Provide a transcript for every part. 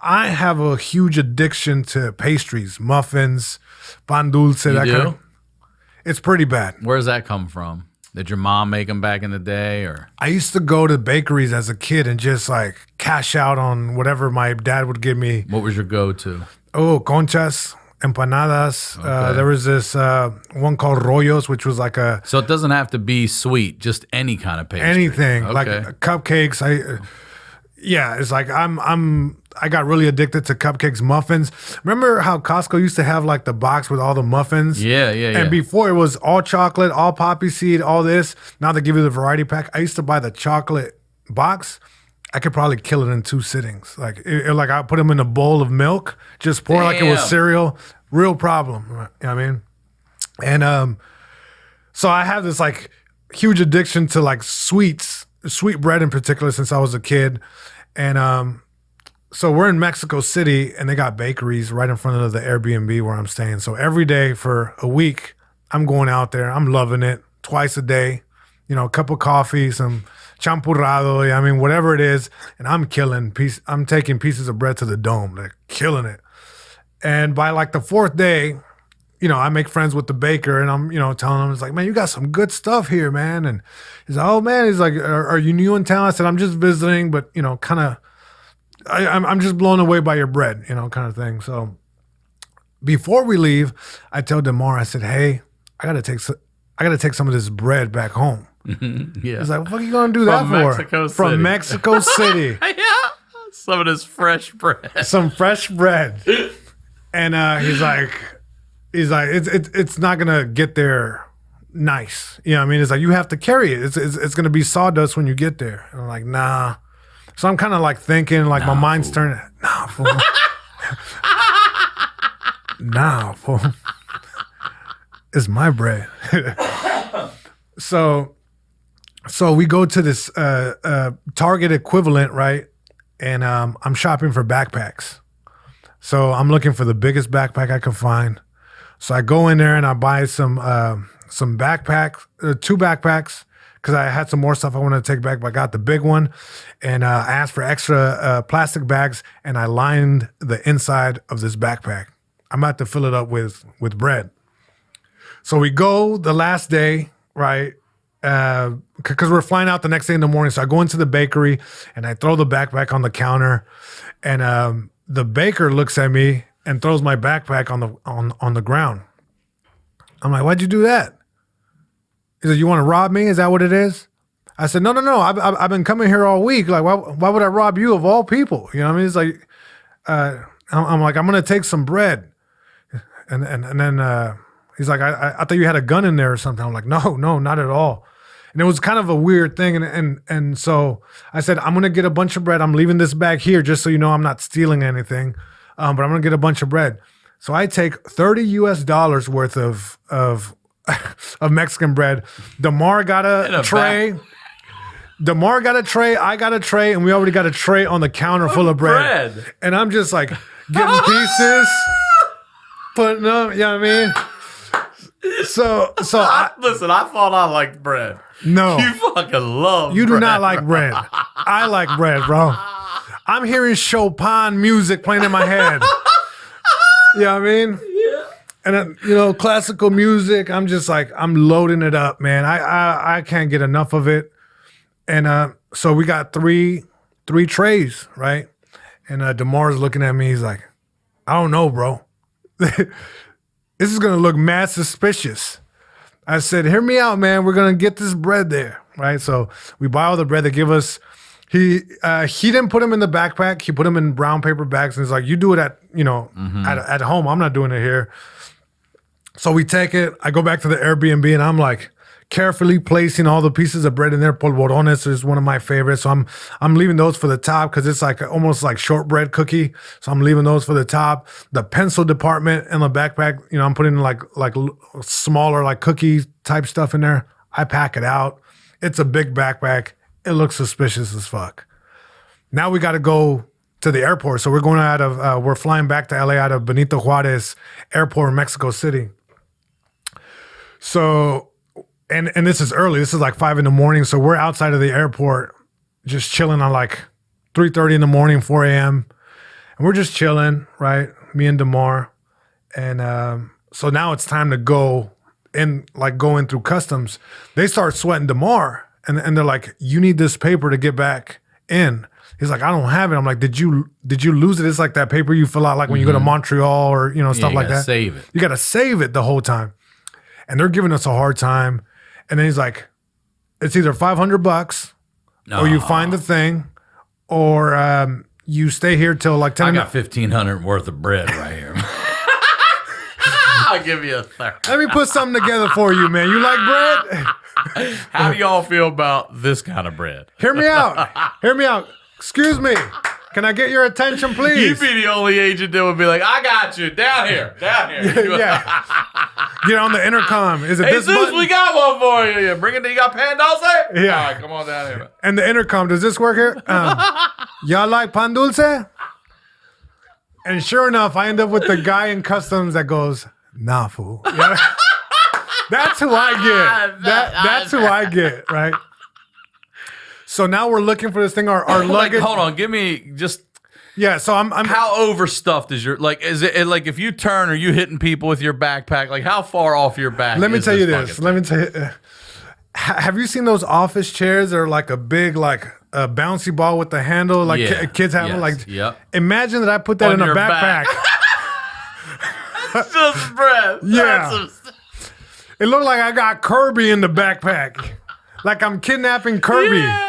I have a huge addiction to pastries, muffins, pan dulce. You that do? kind of. It's pretty bad. Where does that come from? Did your mom make them back in the day, or? I used to go to bakeries as a kid and just like cash out on whatever my dad would give me. What was your go-to? Oh, conchas, empanadas. Okay. There was this one called rollos, which was like a So it doesn't have to be sweet, just any kind of pastry. anything like Okay. cupcakes. It's like I got really addicted to cupcakes, muffins. Remember how Costco used to have like the box with all the muffins? Yeah. And before it was all chocolate, all poppy seed, all this. Now they give you the variety pack. I used to buy the chocolate box. I could probably kill it in 2 sittings. Like I put them in a bowl of milk, just pour it like it was Damn. cereal. Real problem. You know what I mean? And so I have this like huge addiction to like sweets, sweet bread in particular, since I was a kid. And so we're in Mexico City, and they got bakeries right in front of the Airbnb where I'm staying. So every day for a week, I'm going out there. I'm loving it. Twice a day, a cup of coffee, some champurrado. I mean, whatever it is, and I'm taking pieces of bread to the dome, like killing it. And by like the 4th day, I make friends with the baker, and I'm, telling him, it's like, man, you got some good stuff here, man. And he's like, oh man, he's like, are you new in town? I said, I'm just visiting, but kind of, I'm just blown away by your bread, kind of thing. So before we leave, I tell Demar, I said, hey, I gotta take some of this bread back home. Yeah. He's like, what are you gonna do that for? Mexico City. From Mexico City. Yeah. Some of this fresh bread. Some fresh bread. And he's like, it's not gonna get there nice. You know what I mean? It's like, you have to carry it. It's gonna be sawdust when you get there. And I'm like, nah. So I'm kind of like thinking, like my mind's turning. Nah, fool. Nah, fool. It's my bread. So we go to this Target equivalent, right? And I'm shopping for backpacks. So I'm looking for the biggest backpack I can find. So I go in there and I buy some backpacks, 2 backpacks, because I had some more stuff I wanted to take back, but I got the big one. And I asked for extra plastic bags, and I lined the inside of this backpack. I'm about to fill it up with bread. So we go the last day, right? Because we're flying out the next day in the morning. So I go into the bakery, and I throw the backpack on the counter, and the baker looks at me and throws my backpack on the ground. I'm like, why'd you do that? He said, you want to rob me? Is that what it is? I said, no. I've been coming here all week. Like, why would I rob you of all people? You know what I mean? It's like, I'm like, I'm going to take some bread. And then he's like, I thought you had a gun in there or something. I'm like, no, not at all. And it was kind of a weird thing. And so I said, I'm going to get a bunch of bread. I'm leaving this bag here just so you know I'm not stealing anything. But I'm going to get a bunch of bread. So I take $30 worth of Mexican bread. Demar got a tray. Demar got a tray. I got a tray. And we already got a tray on the counter full of bread. And I'm just like getting pieces, putting them, you know what I mean? So Listen, I thought I liked bread. No. You fucking love You bread. do not like bread. I like bread, bro. I'm hearing Chopin music playing in my head. You know what I mean? Yeah. And classical music, I'm just like, I'm loading it up, man. I can't get enough of it. And so we got three trays, right? And Demar's looking at me, he's like, I don't know, bro. This is gonna look mad suspicious. I said, hear me out, man. We're gonna get this bread there, right? So we buy all the bread. They give us. He didn't put them in the backpack. He put them in brown paper bags, and he's like, you do it at at home. I'm not doing it here. So we take it. I go back to the Airbnb, and I'm like carefully placing all the pieces of bread in there. Polvorones is one of my favorites. So I'm leaving those for the top because it's like almost like shortbread cookie. So I'm leaving those for the top. The pencil department in the backpack, I'm putting like smaller like cookie type stuff in there. I pack it out. It's a big backpack. It looks suspicious as fuck. Now we got to go to the airport. So we're flying back to LA out of Benito Juarez Airport in Mexico City. So, and this is early. This is like 5 a.m. So we're outside of the airport just chilling on like 3:30 in the morning, 4 a.m. And And we're just chilling, right? Me and DeMar. And so now it's time to go in, like going through customs. They start sweating DeMar. And they're like, you need this paper to get back in. He's like, I don't have it. I'm like, did you lose it? It's like that paper you fill out like when you go to Montreal or, stuff like that. Save it. You got to save it the whole time. And they're giving us a hard time. And then he's like, it's either $500 or you find the thing or you stay here till like 10 I got $1,500 worth of bread right here. I'll give you a third. Let me put something together for you, man. You like bread? How do y'all feel about this kind of bread? Hear me out. Hear me out. Excuse me. Can I get your attention, please? You'd be the only agent that would be like, I got you. Down here. Yeah. Get on the intercom. Is it Hey, this Zeus, button? we got one for you. Yeah, bring it. You got pan dulce? Yeah. All right, come on down here. And the intercom, does this work here? Y'all like pan dulce? And sure enough, I end up with the guy in customs that goes, nah, fool. Yeah. That's who I get. That's who I get, right? So now we're looking for this thing. Our luggage. Hold on, give me just. Yeah, so I'm How overstuffed is your is it like if you turn or you hitting people with your backpack? Like how far off your back? Let me tell you this. Let me tell you. Have you seen those office chairs that are like a big like a bouncy ball with the handle like kids have? Like, imagine that I put that in a backpack. That's just breath. Yeah. It looked like I got Kirby in the backpack. Like I'm kidnapping Kirby. Yeah.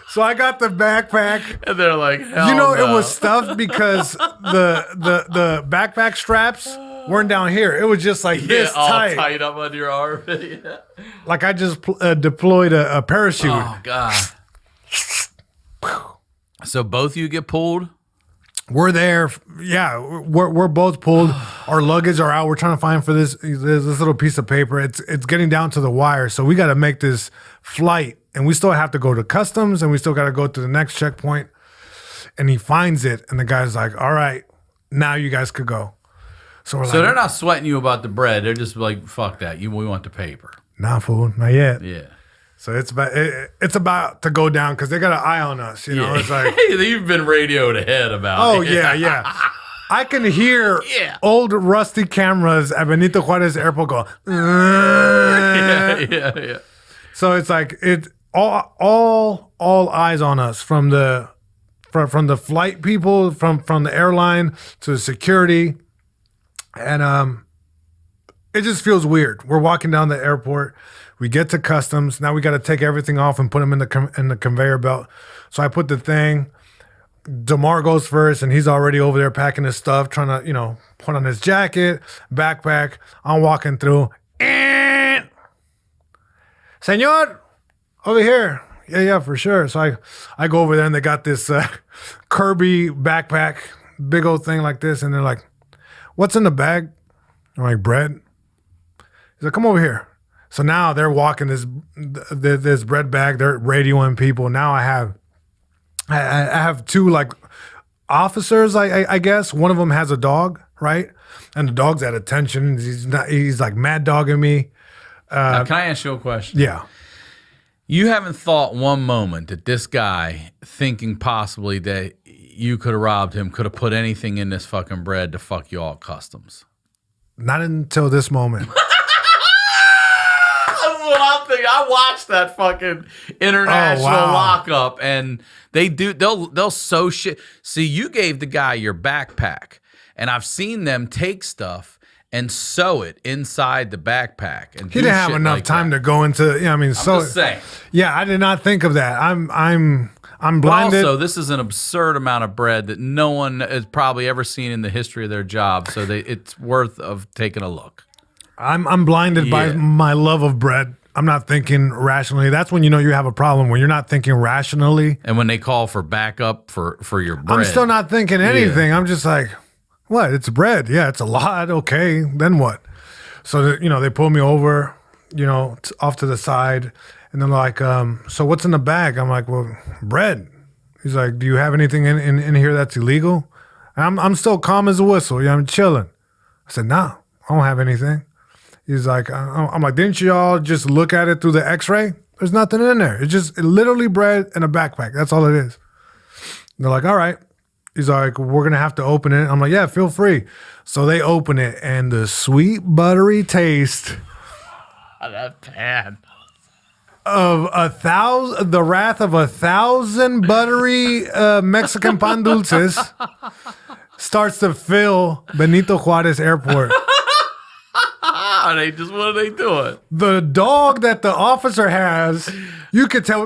So I got the backpack. And they're like, hell it no. was stuffed because the backpack straps weren't down here. It was just like this all tight. up under your arm. Yeah. Like I just deployed a parachute. Oh God. So both of you get pulled? We're there. Yeah, we're both pulled. Our luggage are out. We're trying to find for this little piece of paper. It's getting down to the wire. So we got to make this flight. And we still have to go to customs and we still got to go to the next checkpoint. And he finds it. And the guy's like, all right, now you guys could go. So we're like, they're not sweating you about the bread. They're just like, fuck that. We want the paper. Nah, fool, not yet. Yeah. So it's about to go down because they got an eye on us. It's like. You've been radioed ahead about it. Oh, yeah. I can hear old rusty cameras at Benito Juarez Airport go. Yeah. So it's like all eyes on us from the flight people, from the airline to the security, and it just feels weird. We're walking down the airport. We get to customs. Now we got to take everything off and put them in the conveyor belt. So I put the thing. DeMar goes first, and he's already over there packing his stuff, trying to put on his jacket, backpack. I'm walking through. Señor, over here. Yeah, for sure. So I go over there and they got this Kirby backpack, big old thing like this. And they're like, what's in the bag? I'm like, bread. He's like, come over here. So now they're walking this bread bag. They're radioing people. Now I have two like officers, I guess. One of them has a dog, right? And the dog's at attention. He's like mad dogging me. Now, can I ask you a question? Yeah. You haven't thought one moment that this guy, thinking possibly that you could have robbed him, could have put anything in this fucking bread to fuck you all customs? Not until this moment. That's what I'm thinking. I watched that fucking international lockup, and they'll sew shit. See, you gave the guy your backpack, and I've seen them take stuff and sew it inside the backpack. And he didn't have enough time to go into. I'm just saying. Yeah, I did not think of that. I'm blinded. But also, this is an absurd amount of bread that no one has probably ever seen in the history of their job. So it's worth of taking a look. I'm blinded by my love of bread. I'm not thinking rationally. That's when you have a problem, when you're not thinking rationally. And when they call for backup for your bread. I'm still not thinking anything. Yeah. I'm just like, what? It's bread. Yeah, it's a lot. Okay, then what? So, they pull me over, off to the side. And they're like, so what's in the bag? I'm like, well, bread. He's like, do you have anything in here that's illegal? And I'm still calm as a whistle. I'm chilling. I said, no, I don't have anything. He's like, I'm like, didn't y'all just look at it through the x-ray? There's nothing in there. It's just literally bread and a backpack. That's all it is. And they're like, all right. He's like, we're going to have to open it. I'm like, yeah, feel free. So they open it, and the sweet, buttery taste That pan. of the wrath of 1,000 buttery Mexican pan dulces starts to fill Benito Juarez Airport. What are they doing? The dog that the officer has, you could tell.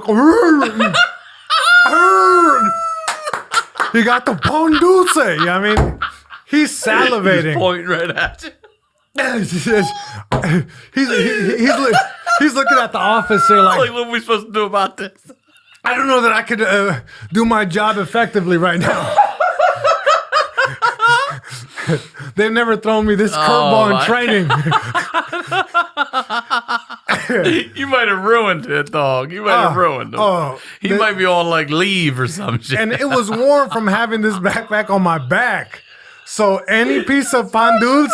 He got the pan dulce. I mean, he's salivating. He's pointing right at you. He's looking at the officer like, what are we supposed to do about this? I don't know that I could do my job effectively right now. They've never thrown me this curveball in training. You might have ruined it, dog. You might have ruined him. He might be on like leave or some shit. And it was warm from having this backpack on my back. So any piece of pan dulce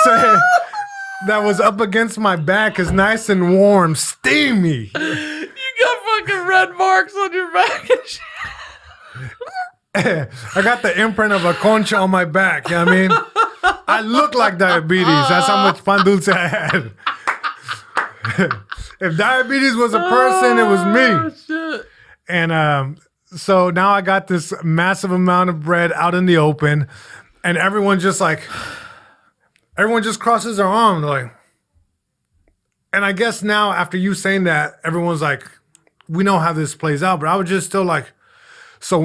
that was up against my back is nice and warm, steamy. You got fucking red marks on your back and shit. I got the imprint of a concha on my back. You know what I mean? I look like diabetes. That's how much pan dulce I had. If diabetes was a person, it was me. Shit. And so now I got this massive amount of bread out in the open, and everyone just crosses their arm like. And I guess now after you saying that, everyone's like, we know how this plays out. But I was just still like, so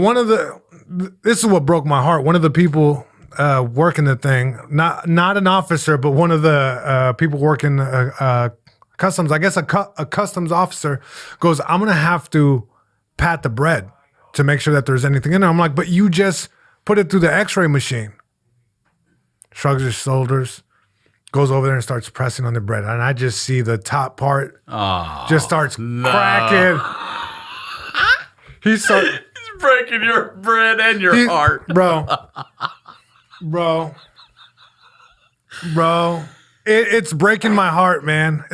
this is what broke my heart. One of the people working the thing, not an officer, but one of the people working customs, I guess a customs officer goes, I'm going to have to pat the bread to make sure that there's anything in there. I'm like, but you just put it through the x-ray machine. Shrugs his shoulders, goes over there and starts pressing on the bread. And I just see the top part just starts cracking. He's breaking your bread and your heart. Bro. It's breaking my heart, man.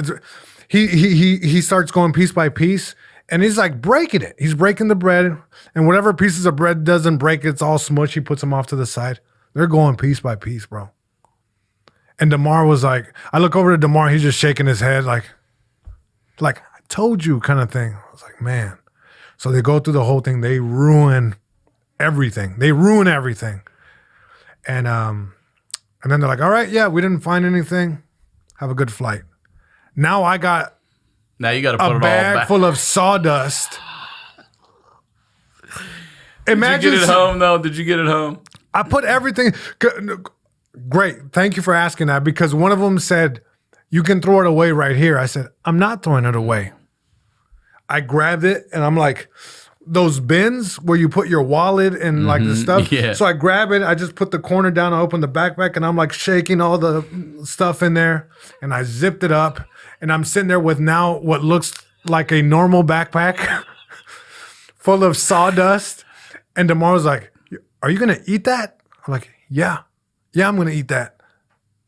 He starts going piece by piece, and he's like breaking it. He's breaking the bread, and whatever pieces of bread doesn't break, it's all smushy. He puts them off to the side. They're going piece by piece, bro. And DeMar was like, I look over to DeMar, he's just shaking his head like I told you kind of thing. I was like, man. So they go through the whole thing. They ruin everything. And then they're like, all right, yeah, we didn't find anything. Have a good flight. Now you got to put a it bag all back. full of sawdust. Imagine Did you get it home, though? Did you get it home? I put everything. Great. Thank you for asking that, because one of them said, you can throw it away right here. I said, I'm not throwing it away. I grabbed it, and I'm like, those bins where you put your wallet and like the stuff. Yeah. So I grab it. I just put the corner down. I open the backpack, and I'm like shaking all the stuff in there, and I zipped it up, and I'm sitting there with now what looks like a normal backpack full of sawdust. And DeMar's like, are you going to eat that? I'm like, yeah, I'm going to eat that.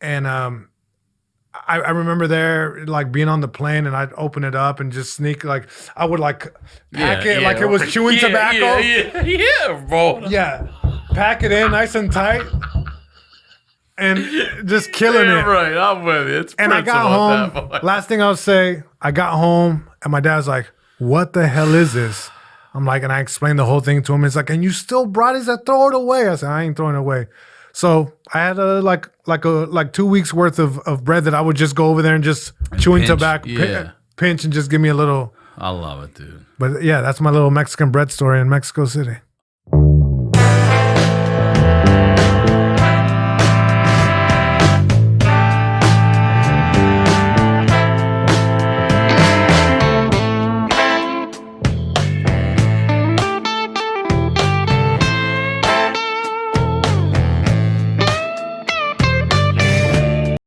And I remember there like being on the plane, and I'd open it up and just sneak, like I would like pack it like it was chewing tobacco. Yeah, bro. Yeah, pack it in nice and tight, and just killing it. Right, I'm with you. It's and I got home. Last thing I'll say, I got home, and my dad's like, "What the hell is this?" I'm like, and I explained the whole thing to him. It's like, and you still brought it? He said, throw it away. I said, I ain't throwing it away. So I had like 2 weeks worth of bread that I would just go over there and just chewing tobacco, pinch, and just give me a little. I love it, dude. But yeah, that's my little Mexican bread story in Mexico City.